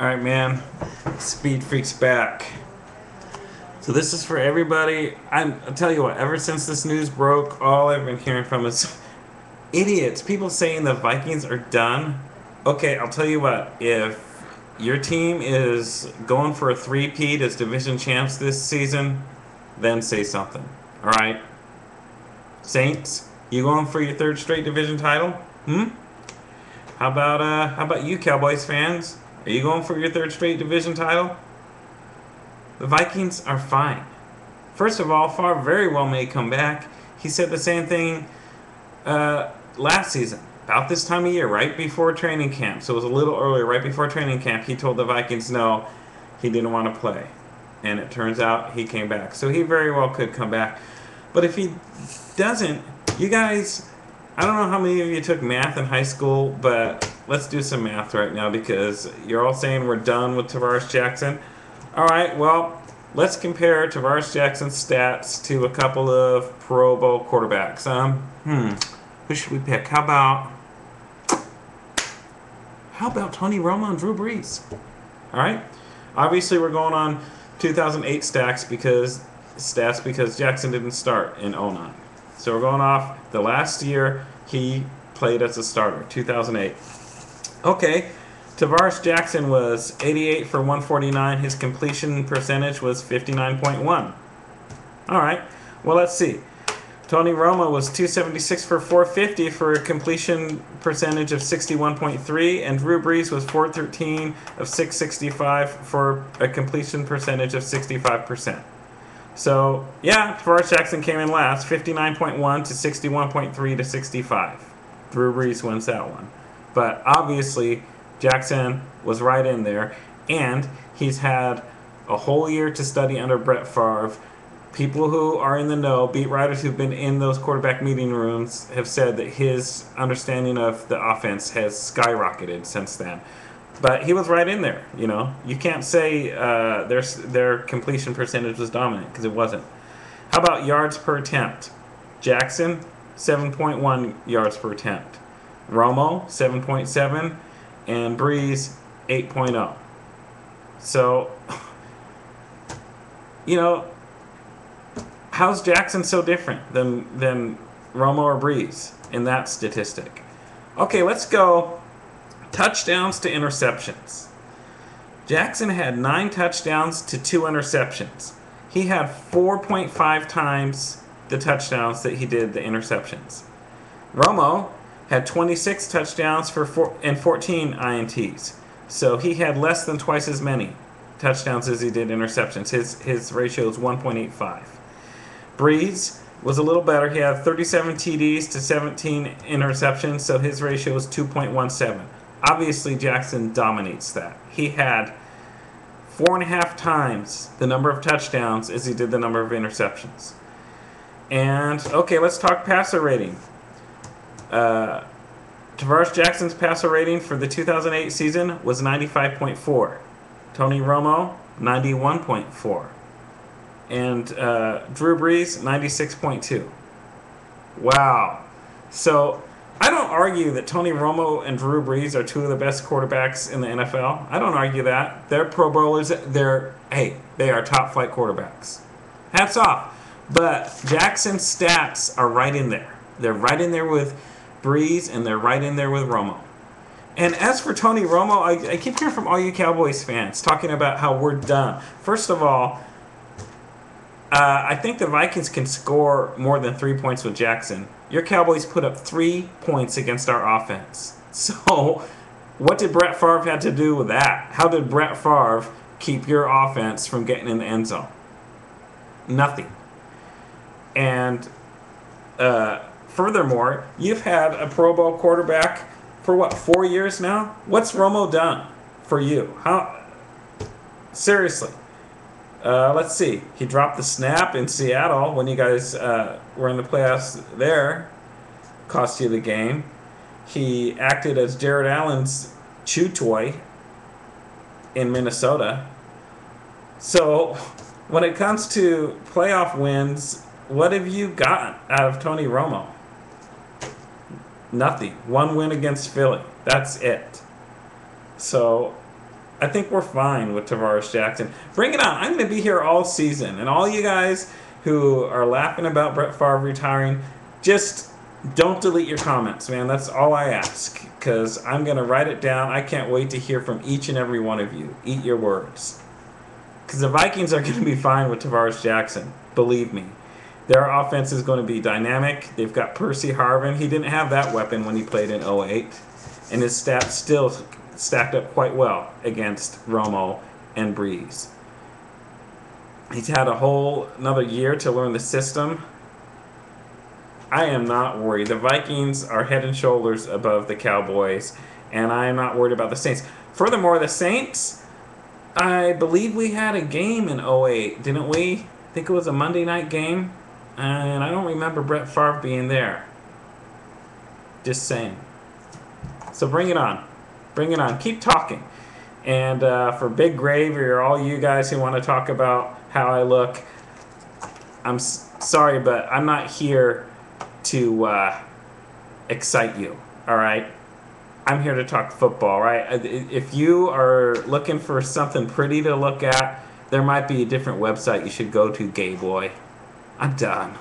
Alright, man. Speed Freak's back. So this is for everybody. I'll tell you what, ever since this news broke, all I've been hearing from is idiots. People saying the Vikings are done. Okay, I'll tell you what, if your team is going for a three-peat as division champs this season, then say something. Alright? Saints, you going for your third straight division title? How about you, Cowboys fans? Are you going for your third straight division title? The Vikings are fine. First of all, Favre very well may come back. He said the same thing last season, about this time of year, right before training camp. So it was a little earlier, right before training camp. He told the Vikings no, he didn't want to play. And it turns out he came back. So he very well could come back. But if he doesn't, you guys, I don't know how many of you took math in high school, but let's do some math right now because you're all saying we're done with Tarvaris Jackson. All right, well, let's compare Tarvaris Jackson's stats to a couple of Pro Bowl quarterbacks. Who should we pick? How about Tony Romo and Drew Brees? All right. Obviously, we're going on 2008 stats because Jackson didn't start in 09. So we're going off the last year he played as a starter, 2008. Okay. Tarvaris Jackson was 88 for 149. His completion percentage was 59.1. All right. Well, let's see. Tony Romo was 276 for 450 for a completion percentage of 61.3, and Drew Brees was 413 of 665 for a completion percentage of 65%. So, yeah, Tarvaris Jackson came in last, 59.1 to 61.3 to 65. Drew Brees wins that one. But obviously, Jackson was right in there, and he's had a whole year to study under Brett Favre. People who are in the know, beat writers who've been in those quarterback meeting rooms, have said that his understanding of the offense has skyrocketed since then. But he was right in there, you know. You can't say their completion percentage was dominant, because it wasn't. How about yards per attempt? Jackson, 7.1 yards per attempt. Romo, 7.7. And Brees, 8.0. So, you know, how's Jackson so different than Romo or Brees in that statistic? Okay, let's go touchdowns to interceptions. Jackson had 9 touchdowns to 2 interceptions. He had 4.5 times the touchdowns that he did the interceptions. Romo had 26 touchdowns and 14 INTs. So he had less than twice as many touchdowns as he did interceptions. His ratio is 1.85. Brees was a little better. He had 37 TDs to 17 interceptions, so his ratio is 2.17. Obviously, Jackson dominates that. He had 4.5 times the number of touchdowns as he did the number of interceptions. And, okay, let's talk passer rating. Tarvaris Jackson's passer rating for the 2008 season was 95.4. Tony Romo, 91.4. And Drew Brees, 96.2. Wow. So I don't argue that Tony Romo and Drew Brees are two of the best quarterbacks in the NFL. I don't argue that. They're Pro Bowlers. They are top flight quarterbacks. Hats off. But Jackson's stats are right in there. They're right in there with Brees, and they're right in there with Romo. And as for Tony Romo, I keep hearing from all you Cowboys fans talking about how we're done. First of all, I think the Vikings can score more than 3 points with Jackson. Your Cowboys put up 3 points against our offense. So what did Brett Favre have to do with that? How did Brett Favre keep your offense from getting in the end zone? Nothing. And furthermore, you've had a Pro Bowl quarterback for 4 years now? What's Romo done for you? Seriously. Let's see. He dropped the snap in Seattle when you guys were in the playoffs there. Cost you the game. He acted as Jared Allen's chew toy in Minnesota. So when it comes to playoff wins, what have you gotten out of Tony Romo? Nothing. 1 win against Philly. That's it. So I think we're fine with Tarvaris Jackson. Bring it on. I'm going to be here all season. And all you guys who are laughing about Brett Favre retiring, just don't delete your comments, man. That's all I ask. Because I'm going to write it down. I can't wait to hear from each and every one of you. Eat your words. Because the Vikings are going to be fine with Tarvaris Jackson. Believe me. Their offense is going to be dynamic. They've got Percy Harvin. He didn't have that weapon when he played in 08. And his stats still stacked up quite well against Romo and Brees. He's had another year to learn the system. I am not worried. The Vikings are head and shoulders above the Cowboys, and I am not worried about the Saints. Furthermore, the Saints, I believe we had a game in 08, didn't we? I think it was a Monday night game, and I don't remember Brett Favre being there. Just saying. So bring it on. Bring it on. Keep talking. And for Big Gravy or all you guys who want to talk about how I look, I'm sorry, but I'm not here to excite you, all right? I'm here to talk football, right? If you are looking for something pretty to look at, there might be a different website you should go to, gay boy. I'm done.